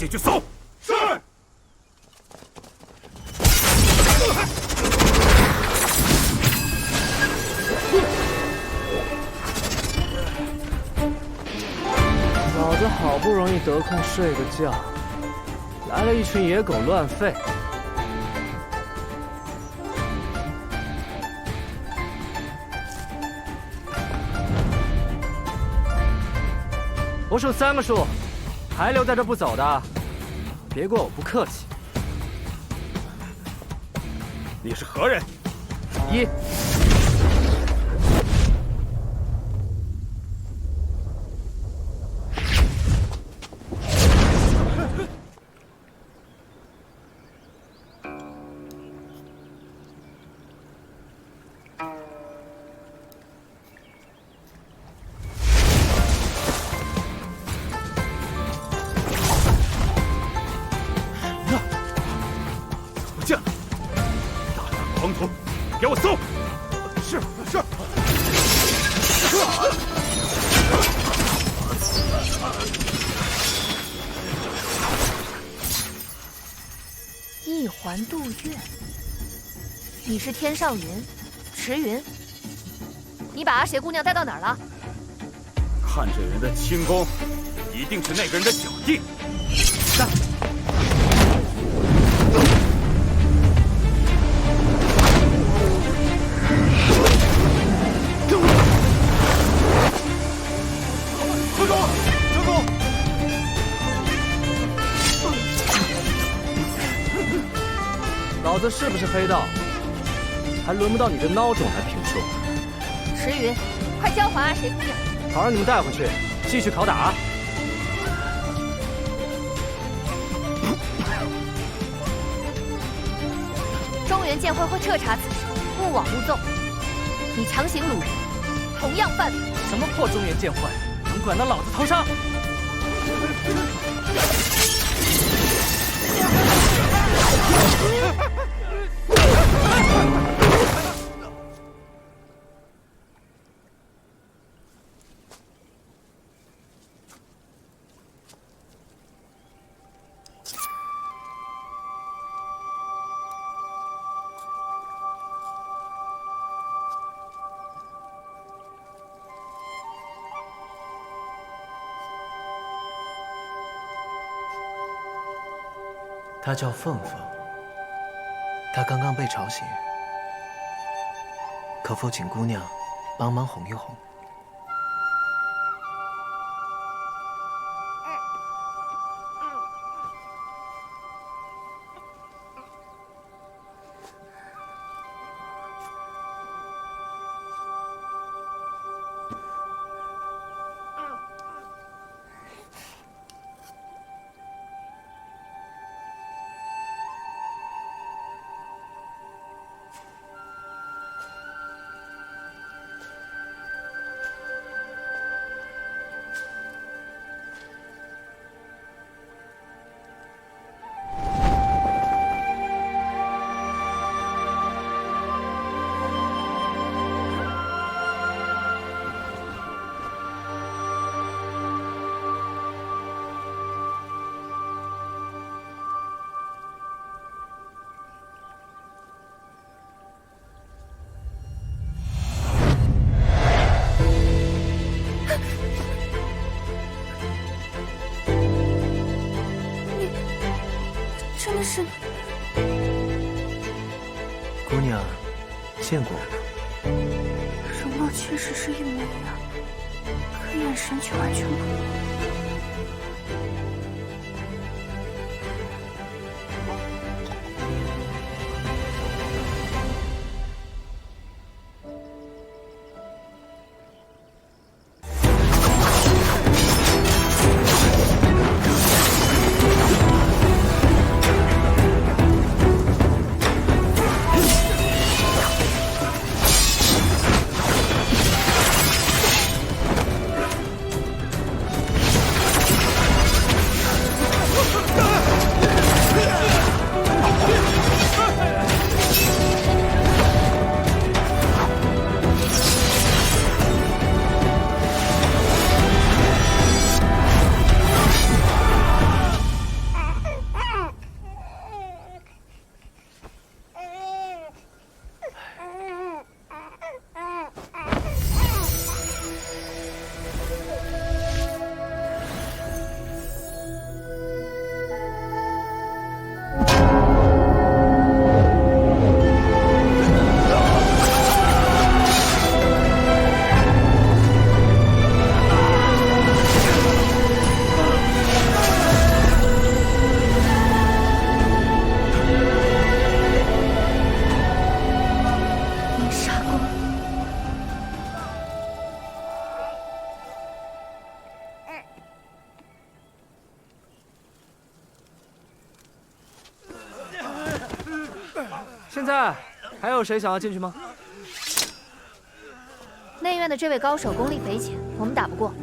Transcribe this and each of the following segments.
进去搜。是。老子好不容易得空睡个觉，来了一群野狗乱吠。我数3个数，还留在这不走的，别怪我不客气。你是何人？1。狂徒，给我搜！是。一环渡月，你是天上云，池云。你把阿邪姑娘带到哪儿了？看这人的轻功，一定是那个人的脚印。上。老子是不是黑道，还轮不到你这孬种来评说。池云，快交还阿邪姑娘！好让你们带回去，继续拷打。中原剑会会彻查此事，勿枉勿纵。你强行掳人，同样犯法。什么破中原剑会，能管到老子头上？她叫凤凤，她刚刚被吵醒，可否请姑娘帮忙哄一哄？真的是你，姑娘，见过我吗？容貌确实是一模一样，可眼神却完全不同。现在还有谁想要进去吗？内院的这位高手功力匪浅，我们打不过，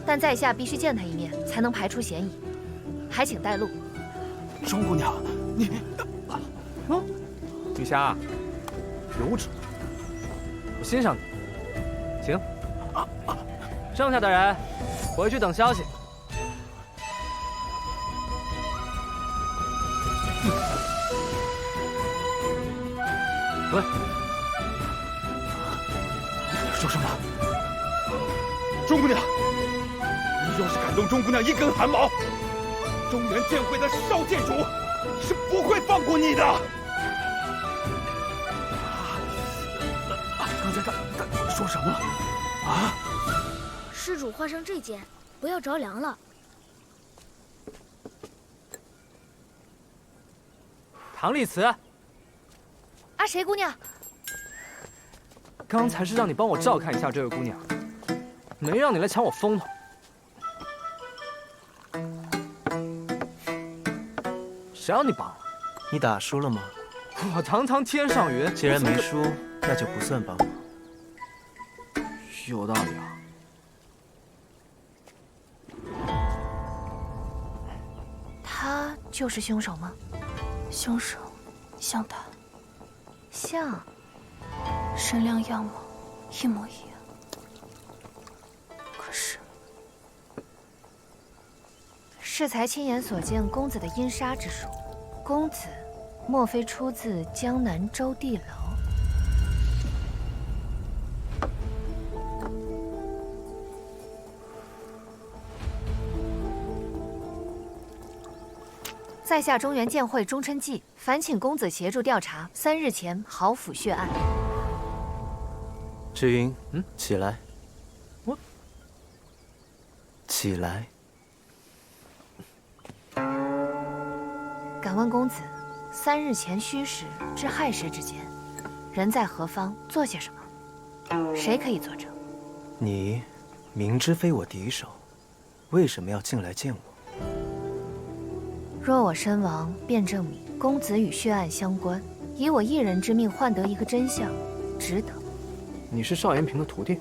但在下必须见他一面，才能排除嫌疑。还请带路。钟姑娘，你，女侠，有种！我欣赏你。行。剩下的人回去等消息。喂，说什么？钟姑娘，你要是敢动钟姑娘一根汗毛，中原剑会的少剑主是不会放过你的。刚才他说什么？啊？施主画上这剑，不要着凉了。唐丽慈，阿谁姑娘，刚才是让你帮我照看一下这位姑娘，没让你来抢我风头。谁让你帮了？你打输了吗？我堂堂天上云，既然没输，那就不算帮忙。有道理啊。他就是凶手吗？凶手像他，像。身量样貌一模一样。可是，适才亲眼所见公子的阴杀之术，公子莫非出自江南周地楼？在下中原剑会钟琛记，烦请公子协助调查3日前豪府血案。志云，起来。我起来。敢问公子，3日前戌时至亥时之间，人在何方，做些什么？谁可以作证？你明知非我敌手，为什么要进来见我？若我身亡，便证明公子与血案相关，以我一人之命换得一个真相，值得。你是邵延平的徒弟？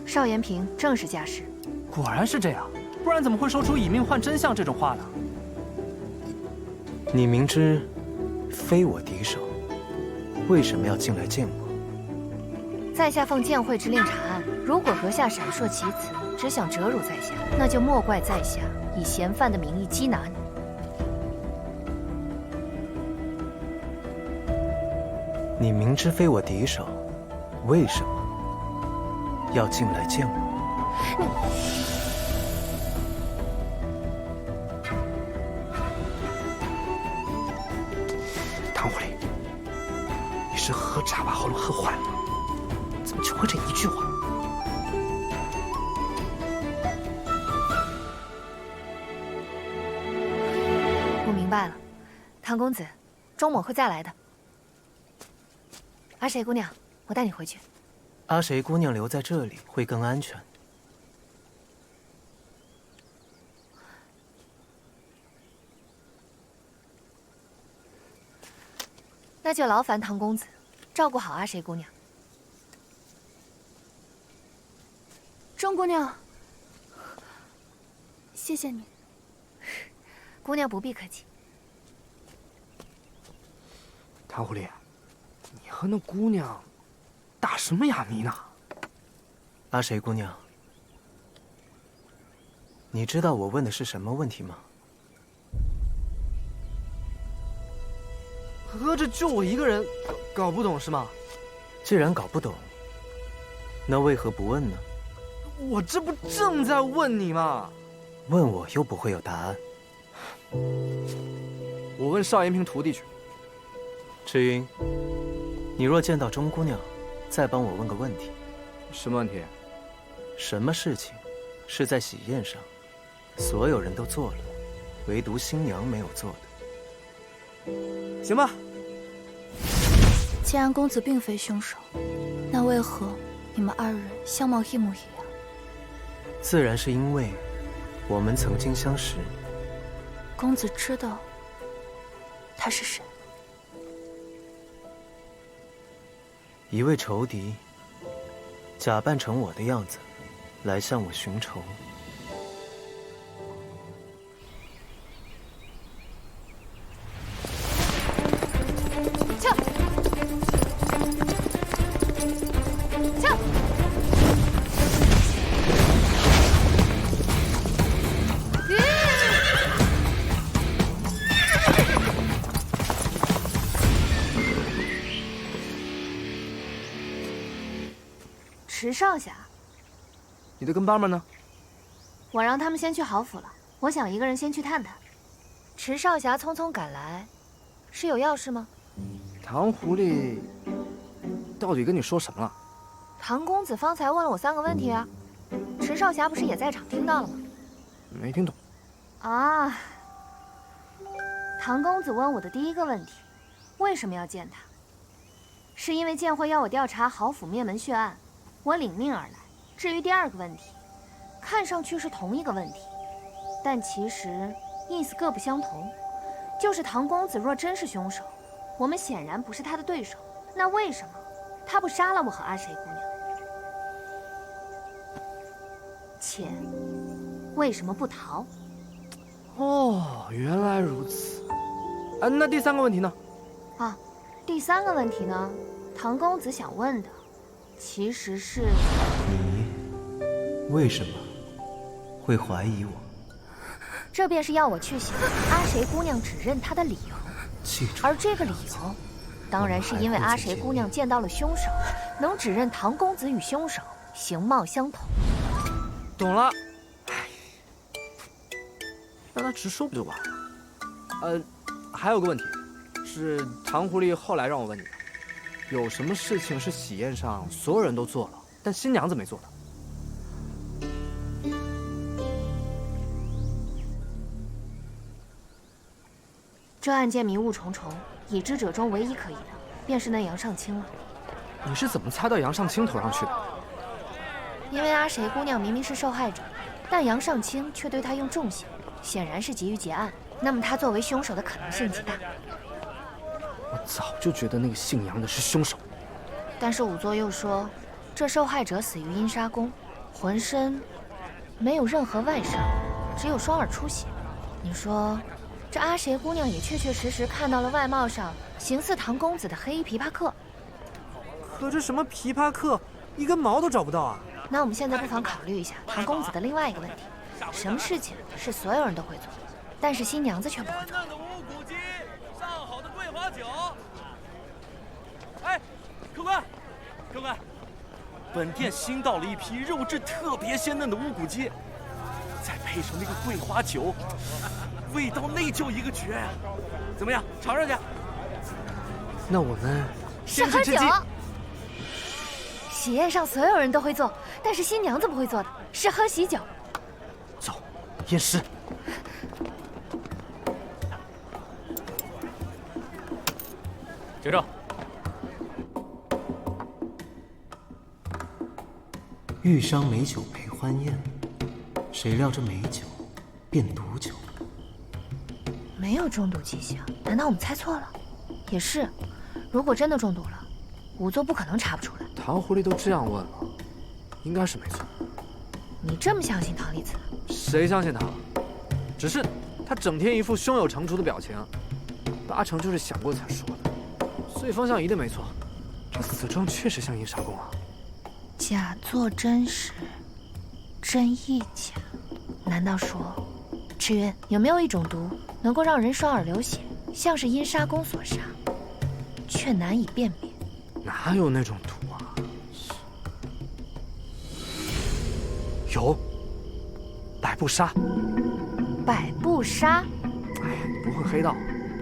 邵延平正是家师。果然是这样，不然怎么会说出以命换真相这种话呢？你明知非我敌手，为什么要进来见我？在下奉剑会之令查案，如果阁下闪烁其词，只想折辱在下，那就莫怪在下以嫌犯的名义缉拿你。你明知非我敌手，为什么要进来见我？唐狐狸，你是喝茶把喉咙喝坏了吗？怎么就会这一句话？我明白了，唐公子，钟某会再来的。阿谁姑娘，我带你回去。阿谁姑娘留在这里会更安全。那就劳烦唐公子，照顾好阿谁姑娘。钟姑娘，谢谢你。姑娘不必客气。唐狐狸，你和那姑娘打什么哑谜呢？阿谁姑娘，你知道我问的是什么问题吗？合着就我一个人搞不懂是吗？既然搞不懂，那为何不问呢？我这不正在问你吗？问我又不会有答案。我问邵延平徒弟去。赤云，你若见到钟姑娘，再帮我问个问题。什么问题？什么事情是在喜宴上所有人都做了，唯独新娘没有做的？行吧。既然公子并非凶手，那为何你们2人相貌一模一样？自然是因为我们曾经相识。公子知道他是谁？一位仇敌，假扮成我的样子，来向我寻仇。撤！撤！池少侠，你的跟班们呢？我让他们先去豪府了，我想一个人先去探探。池少侠匆匆赶来，是有要事吗？唐狐狸到底跟你说什么了？唐公子方才问了我3个问题啊，池少侠不是也在场听到了吗？没听懂。啊，唐公子问我的第1个问题，为什么要见他？是因为剑会要我调查豪府灭门血案，我领命而来。至于第2个问题，看上去是同一个问题，但其实意思各不相同。就是唐公子若真是凶手，我们显然不是他的对手，那为什么他不杀了我和阿谁姑娘？且为什么不逃？哦，原来如此。那第3个问题呢？啊，第3个问题呢，唐公子想问的，其实是你为什么会怀疑我？这便是要我去写阿谁姑娘指认他的理由。记住，而这个理由，当然是因为阿谁姑娘见到了凶手，能指认唐公子与凶手形貌相同。懂了。让他直说不就完了？还有个问题，是唐狐狸后来让我问你的，有什么事情是喜宴上所有人都做了，但新娘子没做的？这案件迷雾重重，已知者中唯一可疑的，便是那杨尚清了。你是怎么猜到杨尚清头上去的？因为阿谁姑娘明明是受害者，但杨尚清却对她用重刑，显然是急于结案。那么他作为凶手的可能性极大。我早就觉得那个姓杨的是凶手。但是仵作又说，这受害者死于阴杀宫，浑身没有任何外伤，只有双耳出血。你说，这阿谁姑娘也确确实实看到了外貌上形似唐公子的黑衣琵琶客。可这什么琵琶客，一根毛都找不到啊！那我们现在不妨考虑一下唐公子的另外一个问题：什么事情是所有人都会做，但是新娘子却不会做？的无骨鸡，上好的桂花酒。哎，客官，客官，本店新到了一批肉质特别鲜嫩的无骨鸡，再配上那个桂花酒，味道那就一个绝呀！怎么样，尝尝去？那我们是喝酒。喜宴上所有人都会做，但是新娘子不会做的是喝喜酒。走，验尸。接着。欲伤美酒陪欢宴，谁料这美酒变毒酒。没有中毒迹象，难道我们猜错了？也是，如果真的中毒了，仵作不可能查不出来。唐狐狸都这样问了，应该是没错。你这么相信唐丽子？谁相信他了？只是他整天一副胸有成竹的表情，8成就是想过才说的。所以方向一定没错，这死状确实像阴杀宫啊。假作真实，真亦假。难道说，赤云有没有一种毒能够让人双耳流血，像是阴杀宫所杀，却难以辨别？哪有那种毒啊？有，百步杀。百步杀？哎呀，你不混黑道，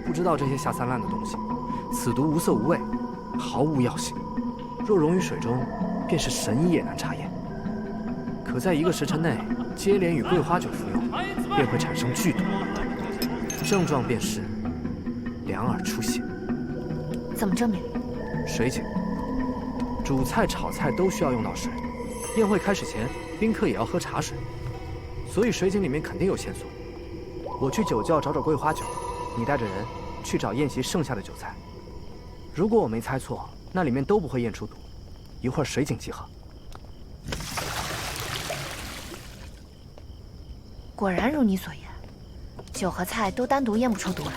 不知道这些下三滥的东西。此毒无色无味，毫无药性。若溶于水中，便是神医也难查验。可在1个时辰内接连与桂花酒服用，便会产生剧毒，症状便是两耳出血。怎么证明？水解。煮菜、炒菜都需要用到水，宴会开始前，宾客也要喝茶水，所以水井里面肯定有线索。我去酒窖找桂花酒，你带着人去找宴席剩下的酒菜。如果我没猜错，那里面都不会验出毒，一会儿水井集合。果然如你所言，酒和菜都单独验不出毒来。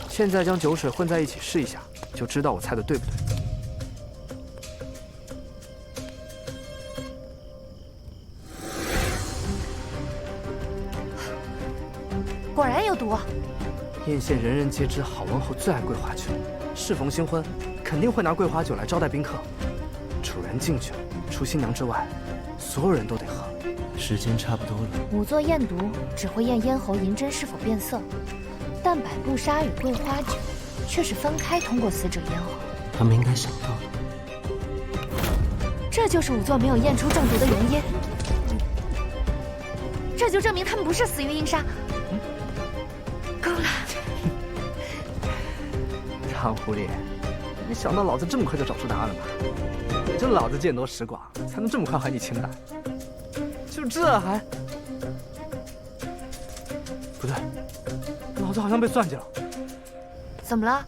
现在将酒水混在一起试一下，就知道我猜的对不对。果然有毒。燕县人人皆知，郝文侯最爱桂花酒，适逢新婚，肯定会拿桂花酒来招待宾客。主人敬酒，除新娘之外，所有人都得喝。时间差不多了。仵作验毒只会验咽喉银针是否变色，但百步纱与桂花酒却是分开通过死者咽喉。他们应该想到了。这就是仵作没有验出中毒的原因。这就证明他们不是死于阴杀。够了。唐狐狸，没想到老子这么快就找出答案了吧？就老子见多识广，才能这么快还你清白。就这还……不对，老子好像被算计了。怎么了？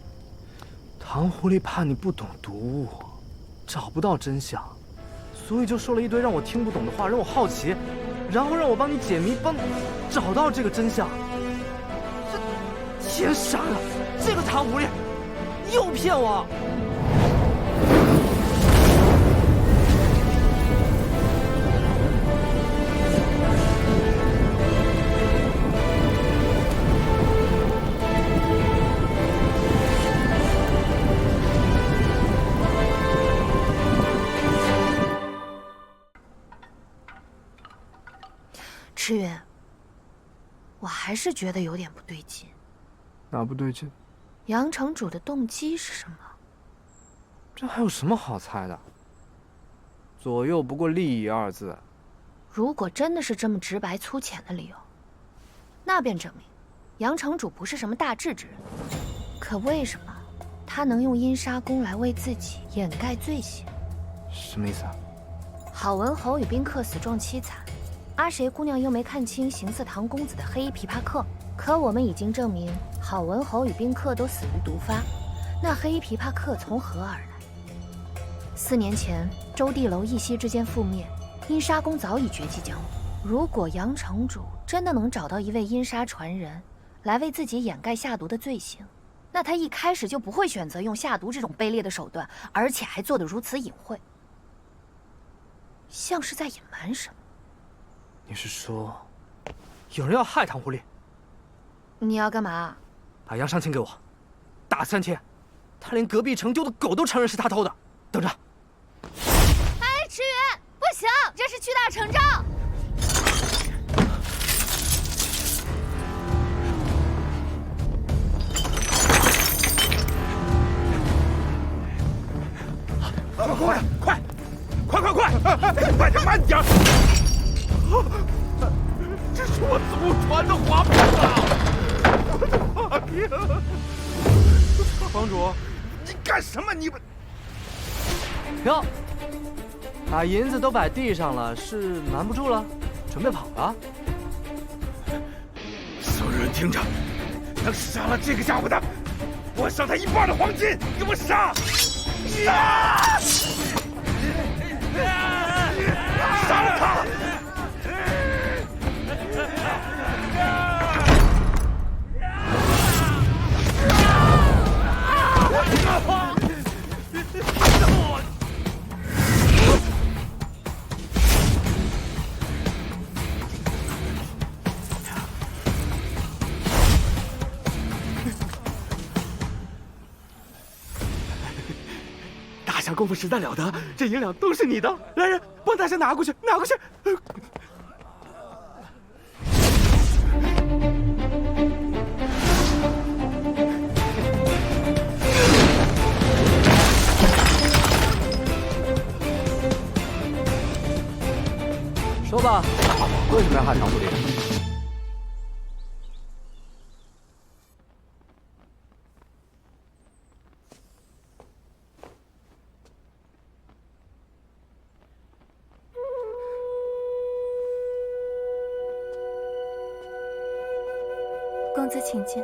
唐狐狸怕你不懂毒物，找不到真相，所以就说了一堆让我听不懂的话，让我好奇，然后让我帮你解谜，帮你找到这个真相。这天杀了，这个唐狐狸又骗我！赤云，我还是觉得有点不对劲。哪不对劲？杨城主的动机是什么？这还有什么好猜的？左右不过利益二字。如果真的是这么直白粗浅的理由，那便证明杨城主不是什么大智之人。可为什么他能用阴杀功来为自己掩盖罪行？什么意思啊？郝文侯与宾客死状凄惨，阿谁姑娘又没看清行刺唐公子的黑衣琵琶客。可我们已经证明，郝文侯与宾客都死于毒发。那黑衣琵琶客从何而来？4年前，周地楼一夕之间覆灭，阴杀宫早已绝迹江湖。如果杨城主真的能找到一位阴杀传人，来为自己掩盖下毒的罪行，那他一开始就不会选择用下毒这种卑劣的手段，而且还做得如此隐晦，像是在隐瞒什么。你是说，有人要害唐狐狸？你要干嘛？把杨尚卿给我，打3天，他连隔壁城丢的狗都承认是他偷的。等着。哎，池云，不行，这是屈打成招。快点，慢点！这是我祖传的花瓶啊！我的妈呀！房主，你干什么？你们哟，把银子都摆地上了，是瞒不住了，准备跑了？所有人听着，能杀了这个家伙的，我赏他1半的黄金，给我杀！杀！杀了他！大侠功夫实在了得，这银两都是你的。来人，帮大侠拿过去，拿过去。说吧，为什么要害唐狐狸？公子请进。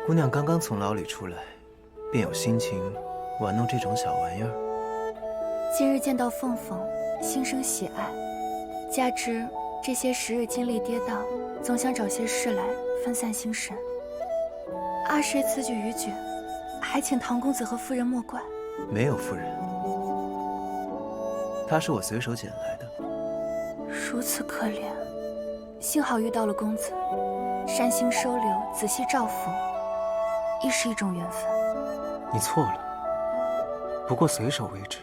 姑娘刚刚从牢里出来，便有心情玩弄这种小玩意儿。今日见到凤凤，心生喜爱，加之这些时日经历跌宕，总想找些事来分散心神。阿谁此举逾矩，还请唐公子和夫人莫怪。没有夫人，她是我随手捡来的。如此可怜，幸好遇到了公子，善心收留，仔细照拂，亦是一种缘分。你错了，不过随手为之。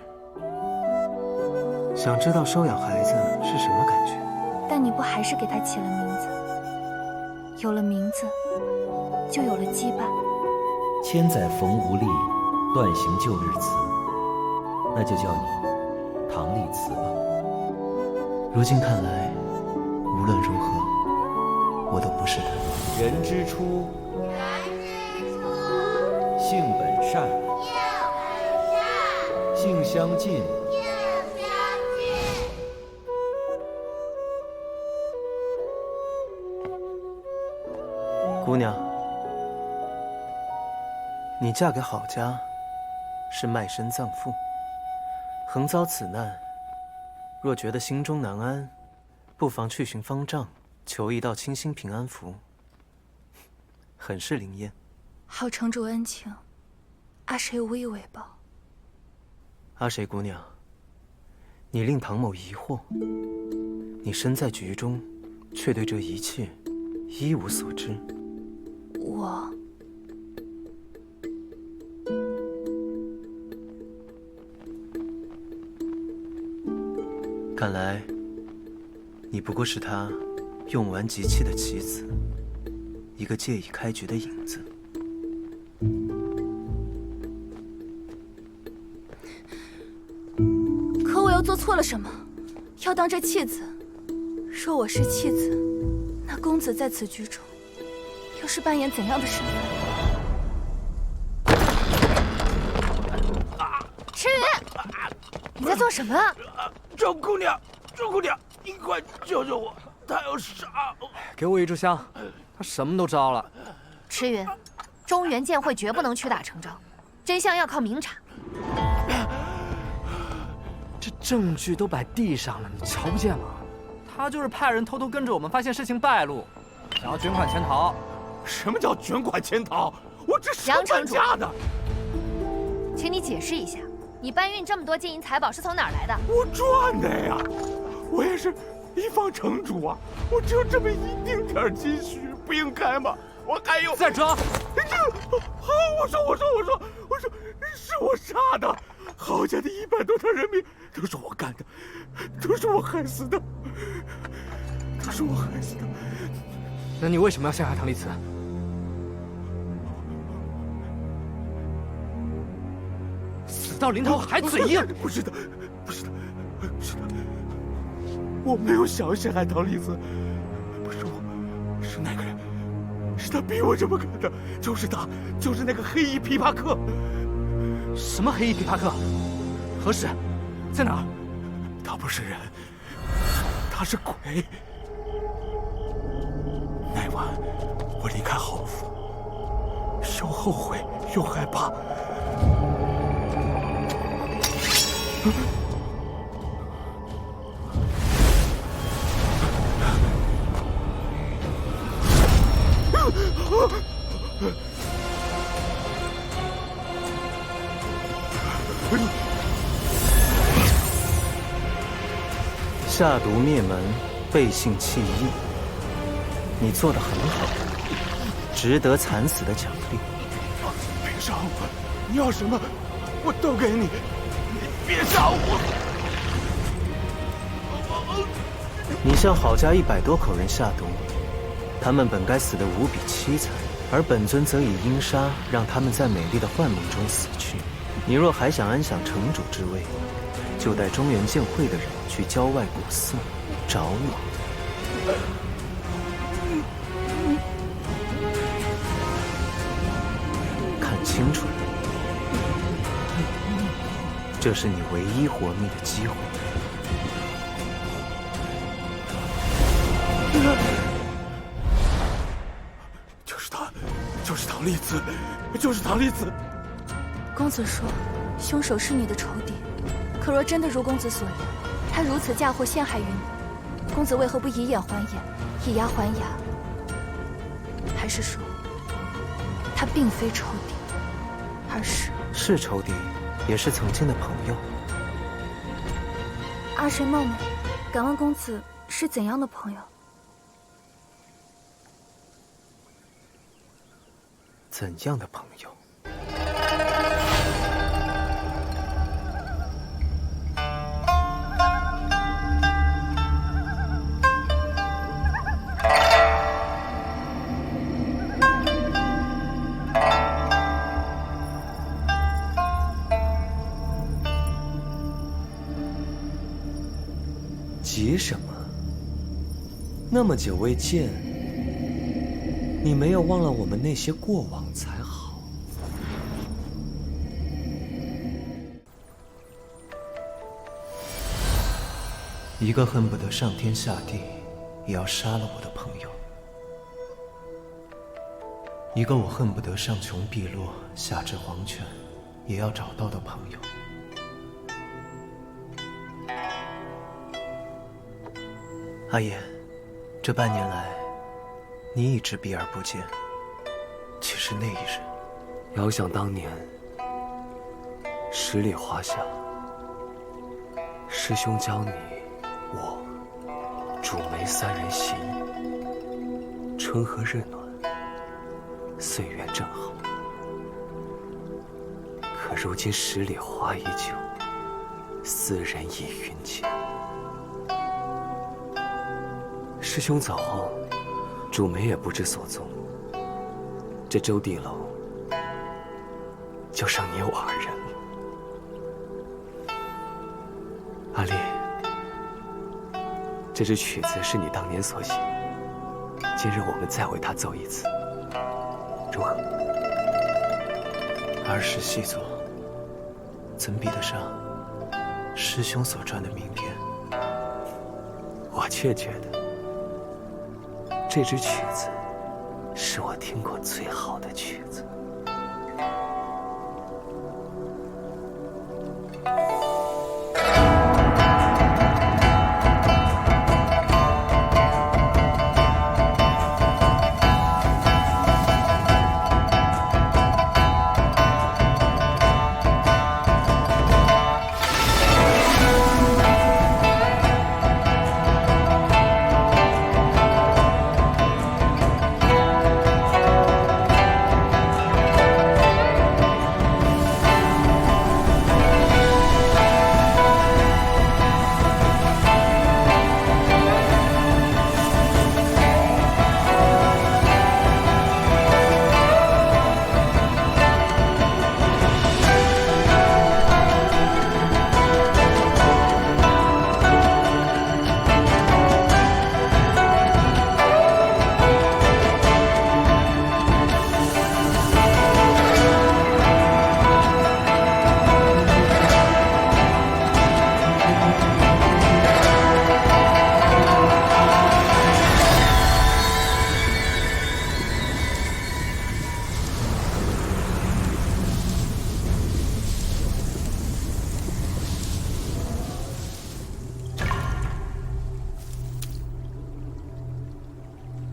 想知道收养孩子是什么感觉？但你不还是给他起了名字？有了名字，就有了羁绊。千载逢无力，断行旧日词。那就叫你唐丽辞吧。如今看来，无论如何，我都不是他。人之初，性本善，性相近，姑娘，你嫁给郝家，是卖身葬父，横遭此难。若觉得心中难安，不妨去寻方丈，求一道清心平安符，很是灵验。好城主恩情，阿谁无以为报。阿谁姑娘，你令唐某疑惑，你身在局中，却对这一切一无所知。我看来，你不过是他用完即弃的棋子，一个借以开局的引子。可我又做错了什么？要当这弃子？若我是弃子，那公子在此局中，又是扮演怎样的身份？迟云，你在做什么？周姑娘，周姑娘，你快救救我！他要杀我！给我一炷香，他什么都招了。迟云，中原剑会绝不能屈打成招，真相要靠明察。这证据都摆地上了，你瞧不见吗？他就是派人偷偷跟着我们，发现事情败露，想要卷款潜逃。什么叫卷款潜逃？我这是搬家的。请你解释一下，你搬运这么多金银财宝是从哪儿来的？我赚的呀！我也是一方城主啊，我只有这么一丁点积蓄，不应该吗？我还有再装！我说，是我杀的，郝家的100多条人命都是我干的，都是我害死的，都是我害死的。那你为什么要陷害唐丽辞？死到临头还嘴硬！不是的，我没有想要陷害唐丽辞，不是我，是那个人，是他逼我这么干的，就是他，就是那个黑衣琵琶客。什么黑衣琵琶客？何时？在哪儿？他不是人，他是鬼。那晚我离开郝府，又后悔又害怕。下毒灭门，背信弃义，你做得很好，值得惨死的奖励。别杀我！你要什么，我都给你。别杀我！你向郝家100多口人下毒，他们本该死得无比凄惨，而本尊则以阴杀让他们在美丽的幻梦中死去。你若还想安享城主之位，就带中原剑会的人去郊外古寺找我。看清楚了，这是你唯一活命的机会。就就是唐丽子，就是唐丽子。公子说，凶手是你的仇敌，可若真的如公子所言，他如此嫁祸陷害于你，公子为何不以眼还眼，以牙还牙？还是说，他并非仇敌，而是仇敌，也是曾经的朋友。阿谁冒昧，敢问公子是怎样的朋友？怎样的朋友？急什么？那么久未见，你没有忘了我们那些过往才好。一个恨不得上天下地也要杀了我的朋友，一个我恨不得上穷碧落下至黄泉也要找到的朋友。阿言，这半年来，你一直避而不见。其实那一日，遥想当年，十里华下，师兄教你我主梅三人行，春和日暖，岁月正好。可如今十里花依旧，斯人已云间。师兄走后，主梅也不知所踪。这周地楼就剩你我二人。阿丽，这支曲子是你当年所写，今日我们再为它奏一次，如何？儿时细作，怎比得上师兄所撰的名篇？我却觉得这支曲子是我听过最好的曲子。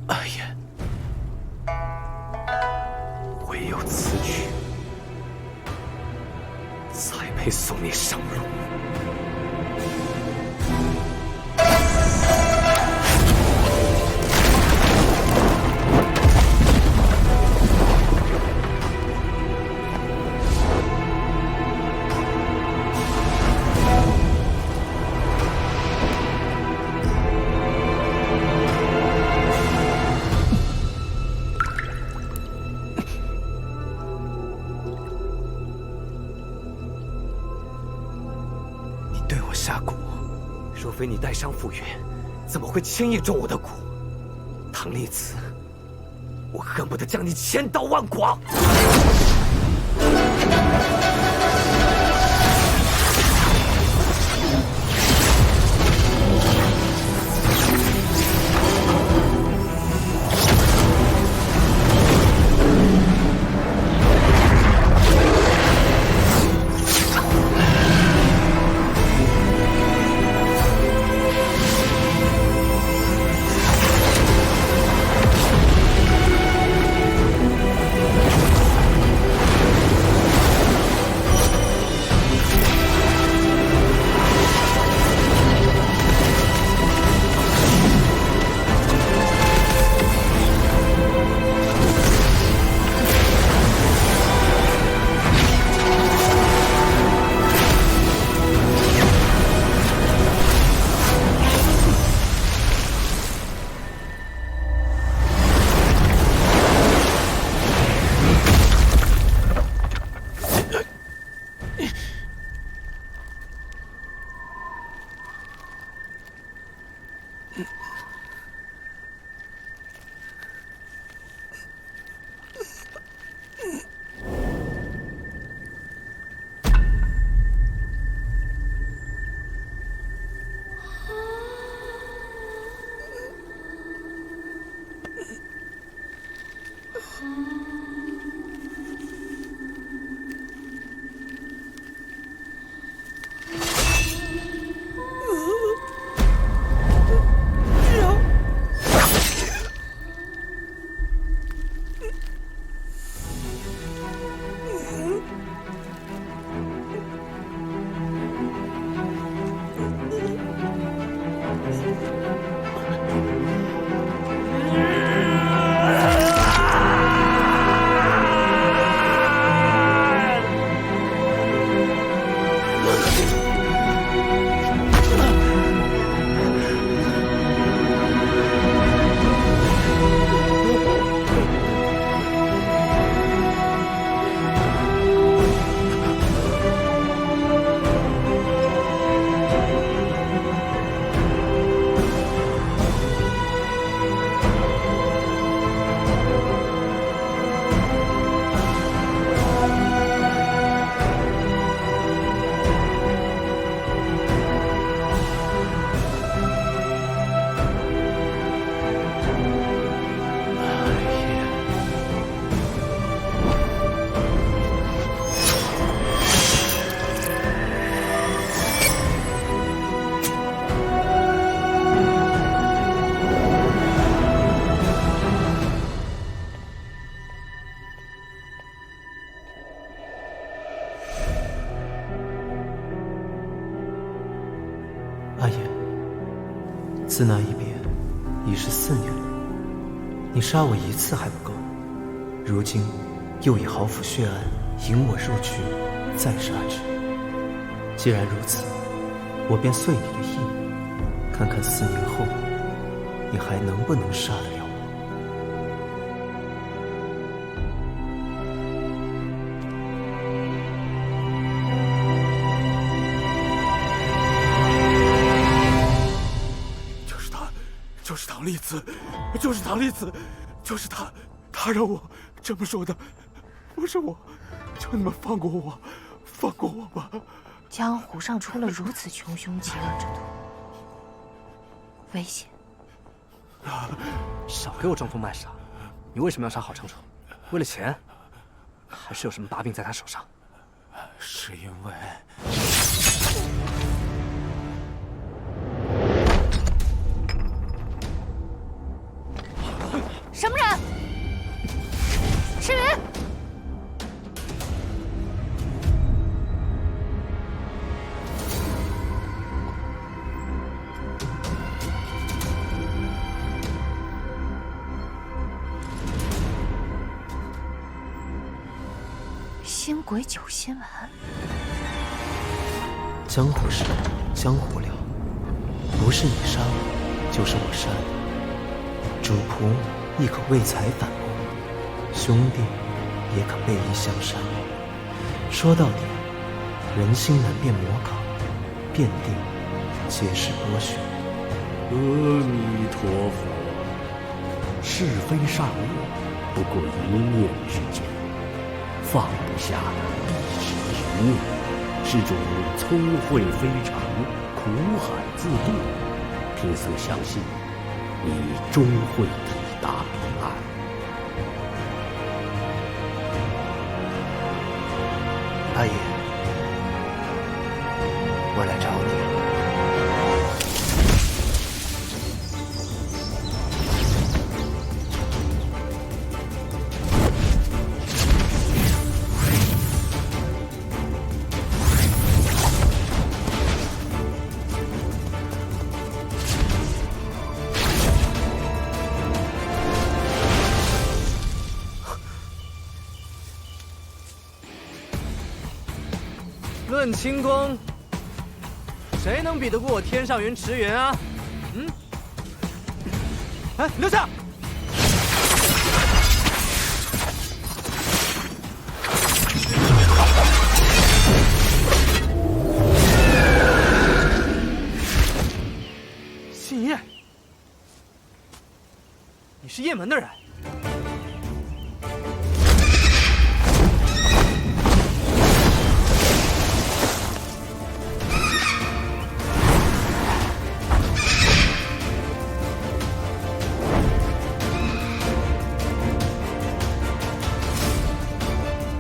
阿言，唯有此曲，才配送你上路。对我下蛊，若非你带伤复原，怎么会轻易中我的蛊？唐丽子，我恨不得将你千刀万剐！阿爷，自那一别，已是4年了。你杀我1次还不够，如今又以豪府血案引我入局，再杀之。既然如此，我便遂你的意，看看4年后，你还能不能杀得了我。就是唐丽子，就是唐丽子，就是他，他让我这么说的。不是我，求你们放过我，放过我吧。江湖上出了如此穷凶极恶之徒，危险。少给我装疯卖傻！你为什么要杀郝长春？为了钱，还是有什么把柄在他手上？是因为什么人？赤云！新鬼酒新丸。江湖事，江湖了，不是你杀我，就是我杀你。主仆亦可为财反目，兄弟也可背义相杀。说到底，人心难辨魔考，遍地皆是剥削。阿弥陀佛，是非善恶不过一念之间，放不下的必是一念。施主聪慧非常，苦海自渡，贫僧相信你终会抵达彼岸。阿爷，我来找你。论轻功，谁能比得过我天上云驰云啊？嗯？哎，留下！信燕，是雁门的人。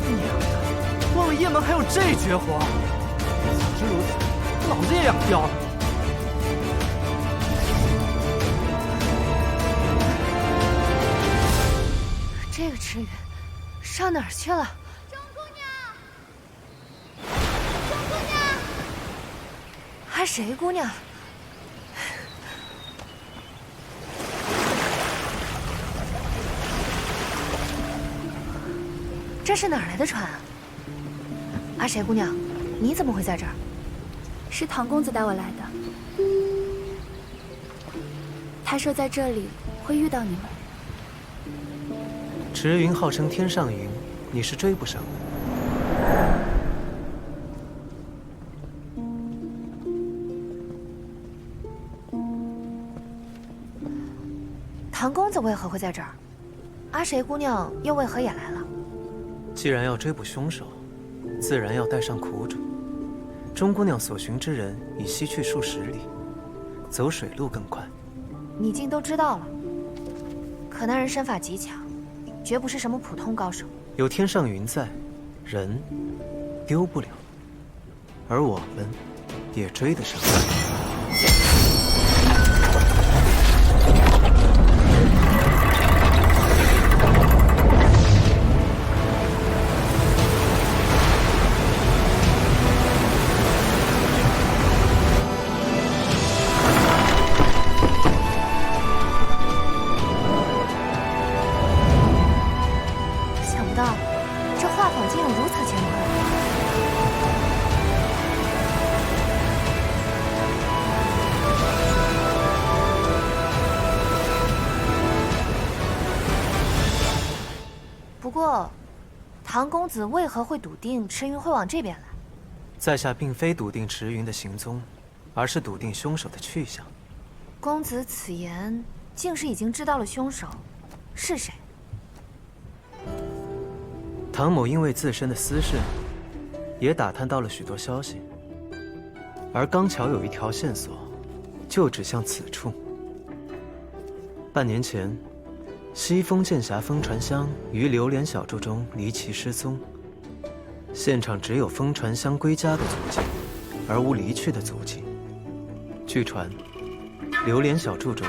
娘的，忘了雁门还有这绝活！早知如此，老子也养貂了。 这个池鱼上哪儿去了？钟姑娘，钟姑娘，还谁姑娘？这是哪儿来的船啊？阿谁姑娘，你怎么会在这儿？是唐公子带我来的。他说在这里会遇到你们。 池云号称天上云，你是追不上的。唐公子为何会在这儿？阿谁姑娘又为何也来了？既然要追捕凶手，自然要带上苦主。钟姑娘所寻之人已西去数十里，走水路更快。你竟都知道了。可那人身法极强。 绝不是什么普通高手，有天上云在，人丢不了，而我们也追得上。不过，唐公子为何会笃定池云会往这边来？在下并非笃定池云的行踪，而是笃定凶手的去向。公子此言，竟是已经知道了凶手是谁？唐某因为自身的私事，也打探到了许多消息，而刚巧有一条线索，就指向此处。半年前。 西风剑侠风传香于榴莲小筑中离奇失踪，现场只有风传香归家的足迹，而无离去的足迹。据传，榴莲小筑中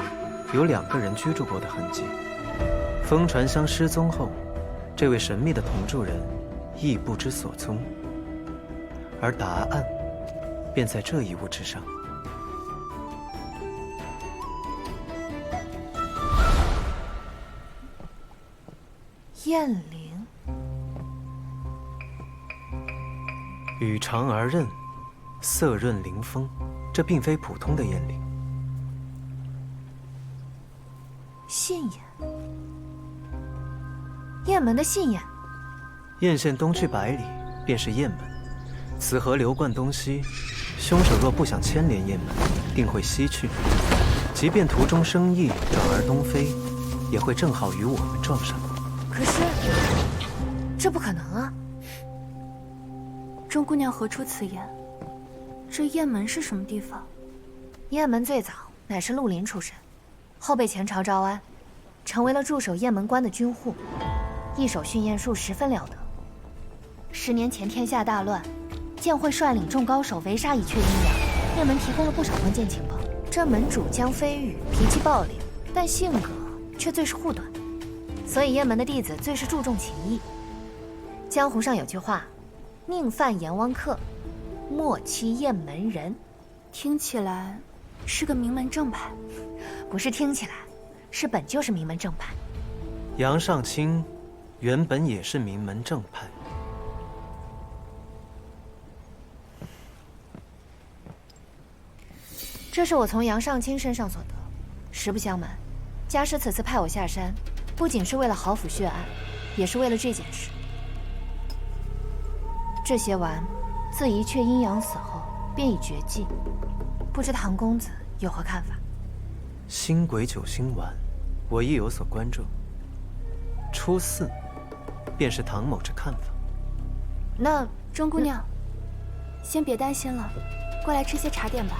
有2个人居住过的痕迹。风传香失踪后，这位神秘的同住人亦不知所踪，而答案便在这一物之上。 燕翎，羽长而韧，色润灵风，这并非普通的燕翎。信眼，雁门的信眼。雁县东去100里，便是雁门。此河流贯东西，凶手若不想牵连雁门，定会西去。即便途中生意转而东飞，也会正好与我们撞上。 可是，这不可能啊！钟姑娘何出此言？这雁门是什么地方？雁门最早乃是绿林出身，后被前朝招安，成为了驻守雁门关的军户，一手训雁术十分了得。10年前天下大乱，剑会率领众高手围杀一阙阴阳，雁门提供了不少关键情报。这门主江飞玉脾气暴烈，但性格却最是护短。 所以雁门的弟子最是注重情义。江湖上有句话：“宁犯阎王客，莫欺雁门人。”听起来是个名门正派。不是听起来，是本就是名门正派。杨尚卿原本也是名门正派。这是我从杨尚卿身上所得。实不相瞒，家师此次派我下山。 不仅是为了豪府血案，也是为了这件事。这些丸自一阙阴阳死后便已绝迹，不知唐公子有何看法？新鬼9星丸，我亦有所关注。初四，便是唐某之看法。那钟姑娘，先别担心了，过来吃些茶点吧。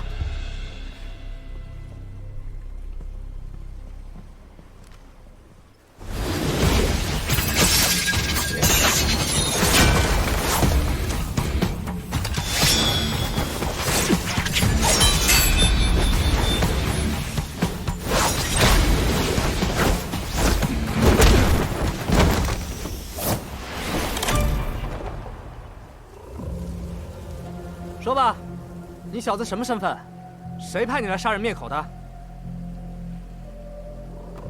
说吧，你小子什么身份？谁派你来杀人灭口的？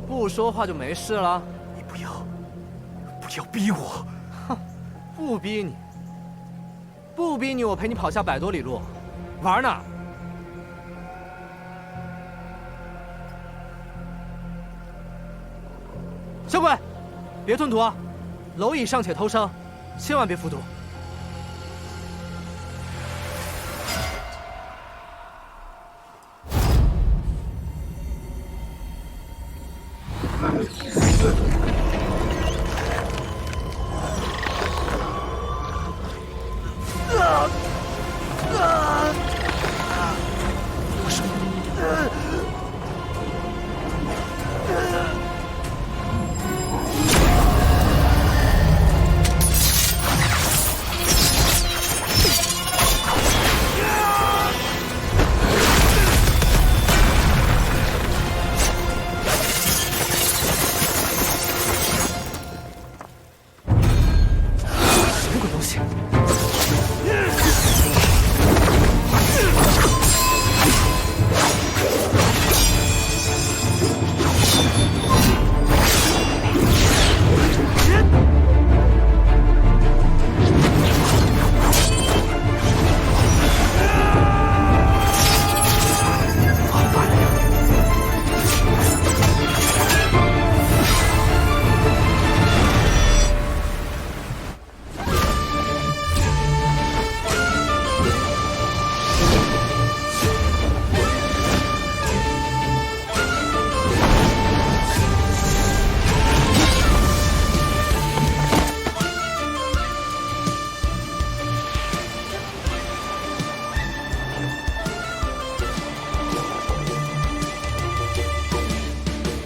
不说话就没事了。你不要逼我！哼，不逼你，不逼你，我陪你跑下100多里路，玩呢？小鬼，别吞吐啊！蝼蚁尚且偷生，千万别服毒。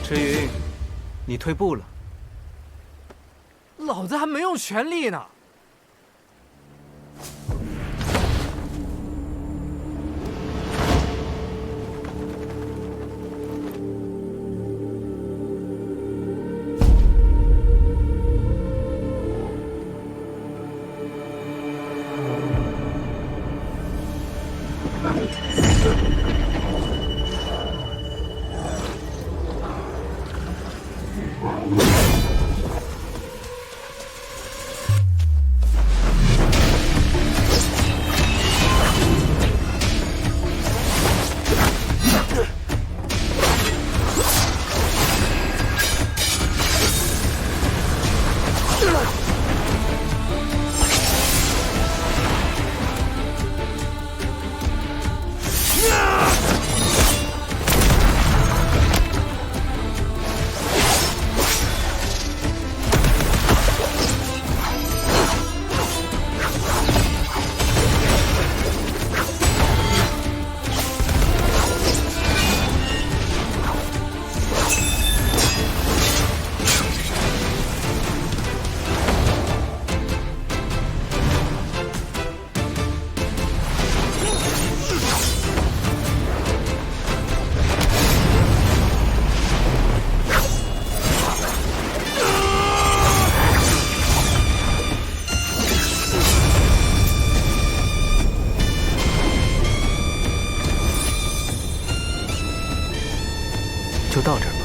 赤云，你退步了。老子还没用全力呢。就到这儿吧。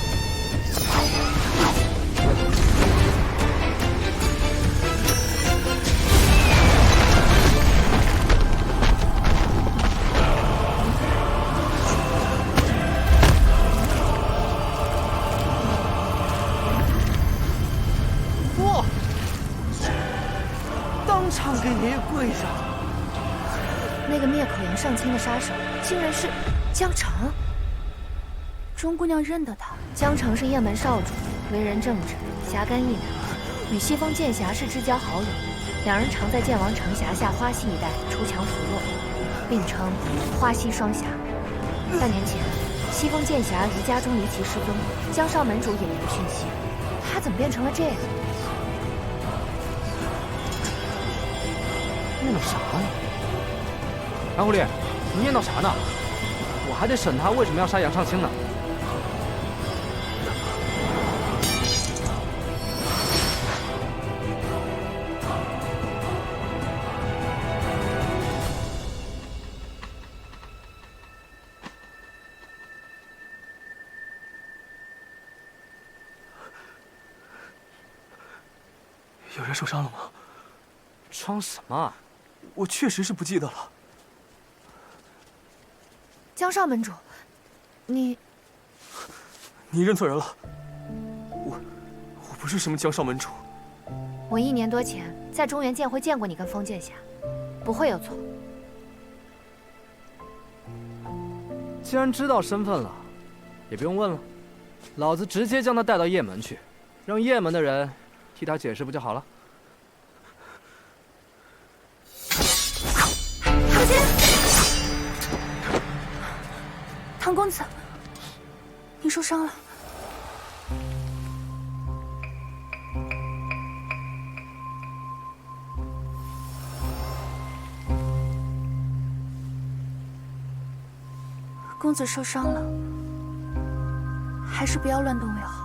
哇！当场给爷爷跪下！那个灭口阳上清的杀手，竟然是江澄。钟姑娘认得他。江城是雁门少主，为人正直，侠肝义胆，与西风剑侠是至交好友。两人常在剑王城辖下花溪一带锄强扶弱，并称花溪双侠。半年前，西风剑侠于家中离奇失踪，江少门主也没有讯息，他怎么变成了这样？念叨啥呢？蓝狐狸，你念叨啥呢？我还得审他为什么要杀杨尚清呢。有人受伤了吗？装什么啊？我确实是不记得了。江少门主，你认错人了。我不是什么江少门主。我1年多前在中原剑会见过你跟风剑侠，不会有错。既然知道身份了，也不用问了，老子直接将他带到雁门去，让雁门的人替他解释不就好了？唐姐，唐公子，你受伤了。公子受伤了，还是不要乱动为好。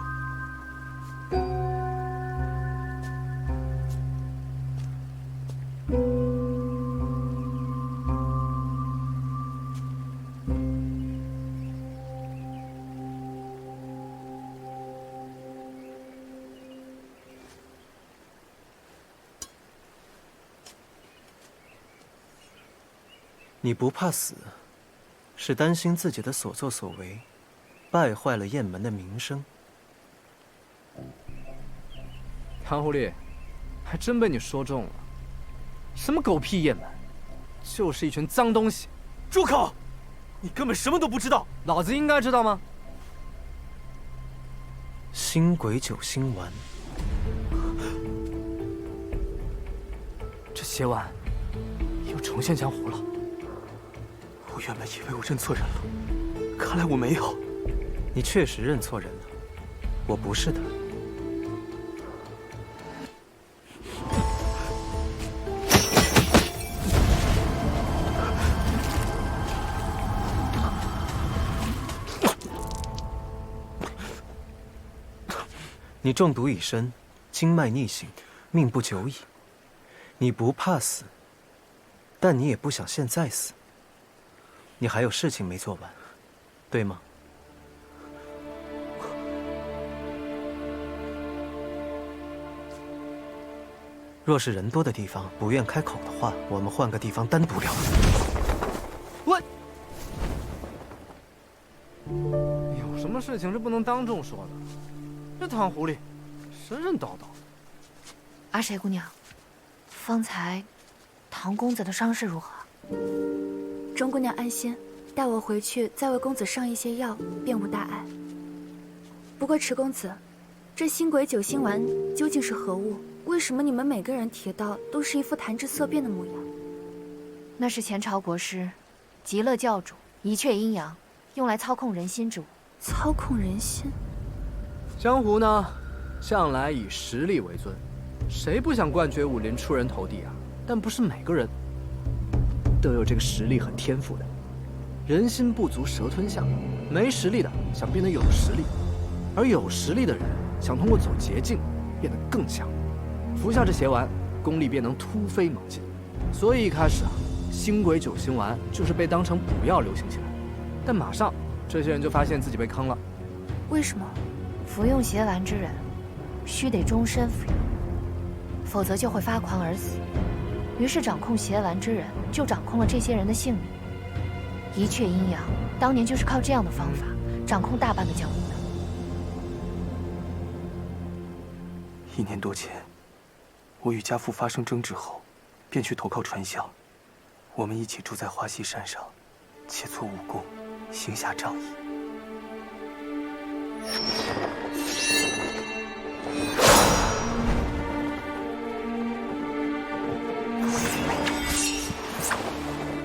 你不怕死，是担心自己的所作所为败坏了雁门的名声。唐狐狸，还真被你说中了。什么狗屁雁门，就是一群脏东西。住口！你根本什么都不知道。老子应该知道吗？星鬼九星丸，这血丸又重现江湖了。我原本以为我认错人了，看来我没有。你确实认错人了，我不是的。你中毒已深，经脉逆行，命不久矣。你不怕死，但你也不想现在死。你还有事情没做完，对吗？若是人多的地方不愿开口的话，我们换个地方单独聊。我有什么事情是不能当众说的？这唐狐狸，神神叨叨。阿水姑娘，方才唐公子的伤势如何？钟姑娘安心，带我回去再为公子上一些药，便无大碍。不过池公子，这星鬼九星丸究竟是何物？为什么你们每个人提到都是一副谈之色变的模样？那是前朝国师极乐教主一阙阴阳用来操控人心之物。操控人心？江湖呢，向来以实力为尊，谁不想冠绝武林出人头地啊？但不是每个人都有这个实力和天赋的。人心不足蛇吞象，没实力的想变得有实力，而有实力的人想通过走捷径变得更强。服下这邪丸，功力便能突飞猛进。所以一开始啊，星鬼九星丸就是被当成补药流行起来，但马上这些人就发现自己被坑了。为什么？服用邪丸之人，须得终身服用，否则就会发狂而死。于是掌控邪丸之人就掌控了这些人的性命。一阙阴阳当年就是靠这样的方法掌控大半的江湖的。1年多前，我与家父发生争执后，便去投靠传香。我们一起住在花溪山上，切磋武功，行侠仗义。